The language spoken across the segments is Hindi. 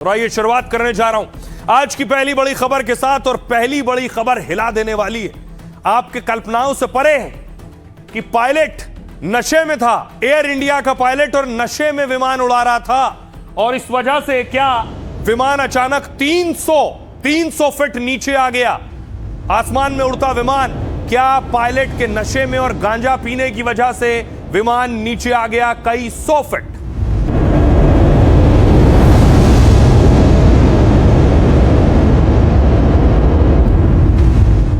और आइए शुरुआत करने जा रहा हूं आज की पहली बड़ी खबर के साथ। और पहली बड़ी खबर हिला देने वाली है, आपके कल्पनाओं से परे है कि पायलट नशे में था। एयर इंडिया का पायलट और नशे में विमान उड़ा रहा था और इस वजह से क्या विमान अचानक 300 फीट नीचे आ गया। आसमान में उड़ता विमान, क्या पायलट के नशे में और गांजा पीने की वजह से विमान नीचे आ गया कई 100 फीट।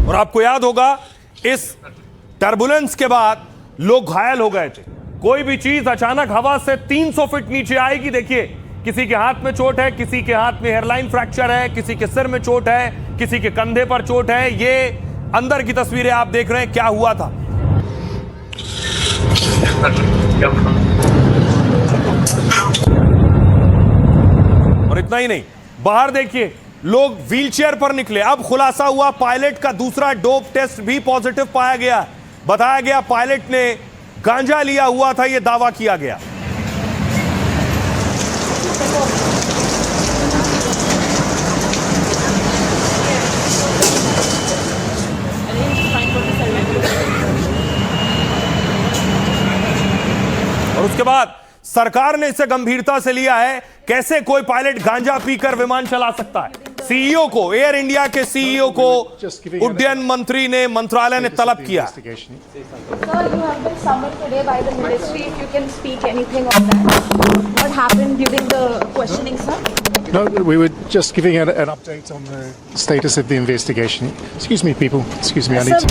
और आपको याद होगा इस टर्बुलेंस के बाद लोग घायल हो गए थे। कोई भी चीज अचानक हवा से 300 फीट नीचे आएगी, देखिए किसी के हाथ में चोट है, किसी के हाथ में हेयरलाइन फ्रैक्चर है, किसी के सिर में चोट है, किसी के कंधे पर चोट है। ये अंदर की तस्वीरें आप देख रहे हैं, क्या हुआ था। और इतना ही नहीं, बाहर देखिए लोग व्हीलचेयर पर निकले। अब खुलासा हुआ पायलट का दूसरा डोप टेस्ट भी पॉजिटिव पाया गया। बताया गया पायलट ने गांजा लिया हुआ था, यह दावा किया गया। और उसके बाद सरकार ने इसे गंभीरता से लिया है। कैसे कोई पायलट गांजा पीकर विमान चला सकता है। सीईओ को, एयर इंडिया के सीईओ को उड्डयन मंत्री ने, मंत्रालय ने तलब किया। Sir, you have been summoned today by the ministry. If you can speak anything on that, what happened during the questioning, sir? No, we were just giving an update on the status of the investigation. Excuse me, people. Excuse me, I need to...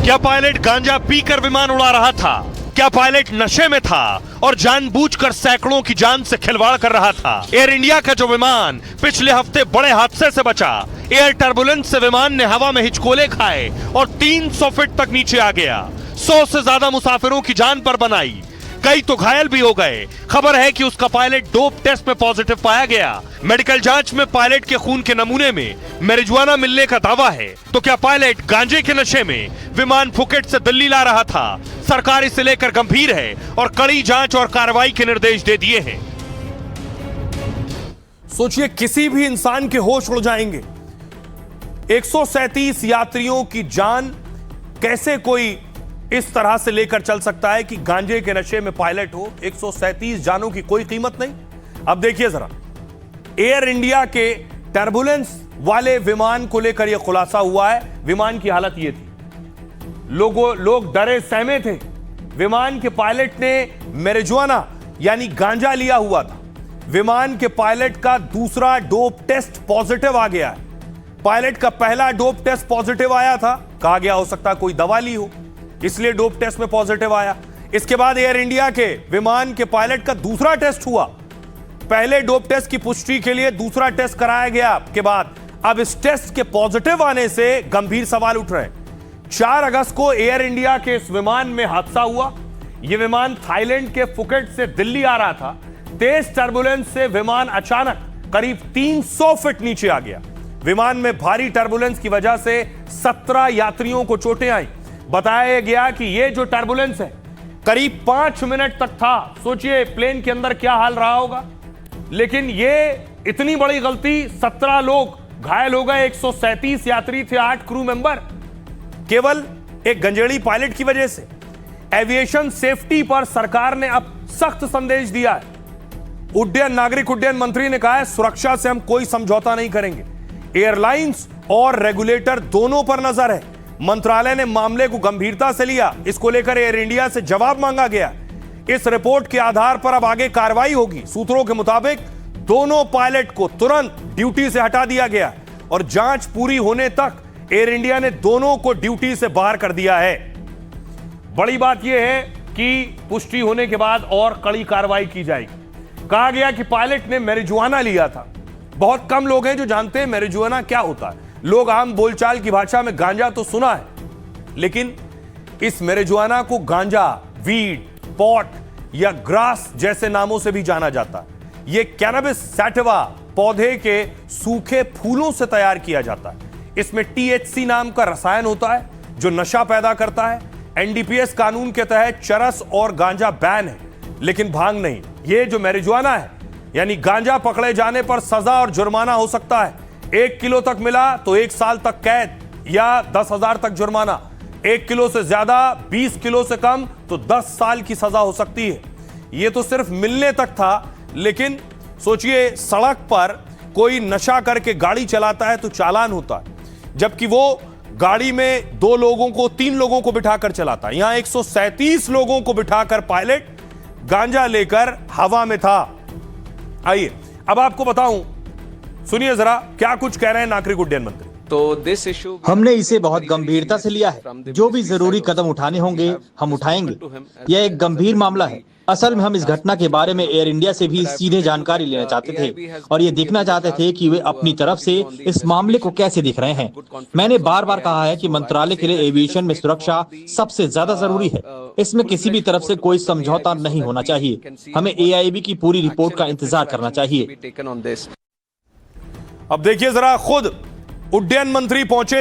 क्या पायलट गांजा पीकर विमान उड़ा रहा था? क्या पायलट नशे में था और जानबूझकर सैकड़ों की जान से खिलवाड़ कर रहा था? एयर इंडिया का जो विमान पिछले हफ्ते बड़े हादसे से बचा, एयर टर्बुलेंस से विमान ने हवा में हिचकोले खाए और 300 फीट तक नीचे आ गया। 100 से ज्यादा मुसाफिरों की जान पर बनाई, कई तो घायल भी हो गए। खबर है कि उसका पायलट डोप टेस्ट में पॉजिटिव पाया गया। मेडिकल जांच में पायलट के खून के नमूने में मैरिजुआना मिलने का दावा है। तो क्या पायलट गांजे के नशे में विमान फुकेट से दिल्ली ला रहा था? सरकार इसे लेकर गंभीर है और कड़ी जांच और कार्रवाई के निर्देश दे दिए हैं। सोचिए, किसी भी इंसान के होश उड़ जाएंगे। 137 यात्रियों की जान कैसे कोई इस तरह से लेकर चल सकता है कि गांजे के नशे में पायलट हो। 137 जानों की कोई कीमत नहीं। अब देखिए जरा, एयर इंडिया के टर्बुलेंस वाले विमान को लेकर यह खुलासा हुआ है। विमान की हालत यह थी, लोग डरे सहमे थे। विमान के पायलट ने मैरिजुआना यानी गांजा लिया हुआ था। विमान के पायलट का दूसरा डोप टेस्ट पॉजिटिव आ गया है। पायलट का पहला डोप टेस्ट पॉजिटिव आया था, कहा गया हो सकता कोई दवा ली हो, इसलिए डोप टेस्ट में पॉजिटिव आया। इसके बाद एयर इंडिया के विमान के पायलट का दूसरा टेस्ट हुआ। पहले डोप टेस्ट की पुष्टि के लिए दूसरा टेस्ट कराया गया के बाद अब इस टेस्ट के पॉजिटिव आने से गंभीर सवाल उठ रहे हैं। 4 अगस्त को एयर इंडिया के इस विमान में हादसा हुआ। यह विमान थाईलैंड के फुकेट से दिल्ली आ रहा था। तेज टर्बुलेंस से विमान अचानक करीब 300 फीट नीचे आ गया। विमान में भारी टर्बुलेंस की वजह से 17 यात्रियों को चोटें आई। बताया गया कि यह जो टर्बुलेंस है करीब 5 मिनट तक था। सोचिए प्लेन के अंदर क्या हाल रहा होगा। लेकिन यह इतनी बड़ी गलती, 17 लोग घायल हो गए। 137 यात्री थे, 8 क्रू मेंबर, केवल एक गंजेड़ी पायलट की वजह से। एविएशन सेफ्टी पर सरकार ने अब सख्त संदेश दिया है। नागरिक उड्डयन मंत्री ने कहा है, सुरक्षा से हम कोई समझौता नहीं करेंगे। एयरलाइंस और रेगुलेटर दोनों पर नजर है। मंत्रालय ने मामले को गंभीरता से लिया। इसको लेकर एयर इंडिया से जवाब मांगा गया। इस रिपोर्ट के आधार पर अब आगे कार्रवाई होगी। सूत्रों के मुताबिक दोनों पायलट को तुरंत ड्यूटी से हटा दिया गया और जांच पूरी होने तक एयर इंडिया ने दोनों को ड्यूटी से बाहर कर दिया है। बड़ी बात यह है कि पुष्टि होने के बाद और कड़ी कार्रवाई की जाएगी। कहा गया कि पायलट ने मैरिजुआना लिया था। बहुत कम लोग हैं जो जानते हैं मैरिजुआना क्या होता है। लोग आम बोलचाल की भाषा में गांजा तो सुना है, लेकिन इस मैरिजुआना को गांजा, वीड, पॉट या ग्रास जैसे नामों से भी जाना जाता है। यह कैनबिस सैटिवा पौधे के सूखे फूलों से तैयार किया जाता है। इसमें THC नाम का रसायन होता है जो नशा पैदा करता है। एनडीपीएस कानून के तहत चरस और गांजा बैन है। लेकिन भांग नहीं। ये जो मैरिजुआना है यानी गांजा पकड़े जाने पर सजा और जुर्माना हो सकता है। 1 किलो तक मिला तो 1 साल तक कैद या 10,000 तक जुर्माना। 1 किलो से ज्यादा, 20 किलो से कम तो 10 साल की सजा हो सकती है। यह तो सिर्फ मिलने तक था, लेकिन सोचिए सड़क पर कोई नशा करके गाड़ी चलाता है तो चालान होता है, जबकि वो गाड़ी में 2 लोगों को 3 लोगों को बिठाकर चलाता है। यहां 137 लोगों को बिठाकर पायलट गांजा लेकर हवा में था। आइए अब आपको बताऊं, सुनिए जरा क्या कुछ कह रहे हैं नागरिक उड्डयन मंत्री। हमने इसे बहुत गंभीरता से लिया है। जो भी जरूरी कदम उठाने होंगे हम उठाएंगे। यह एक गंभीर मामला है। असल में हम इस घटना के बारे में एयर इंडिया से भी सीधे जानकारी लेना चाहते थे और ये देखना चाहते थे कि वे अपनी तरफ से इस मामले को कैसे देख रहे हैं। मैंने बार बार कहा है कि मंत्रालय के लिए एविएशन में सुरक्षा सबसे ज्यादा जरूरी है। इसमें किसी भी तरफ से कोई समझौता नहीं होना चाहिए। हमें AIAB की पूरी रिपोर्ट का इंतजार करना चाहिए। अब देखिए जरा, खुद उड्डयन मंत्री पहुंचे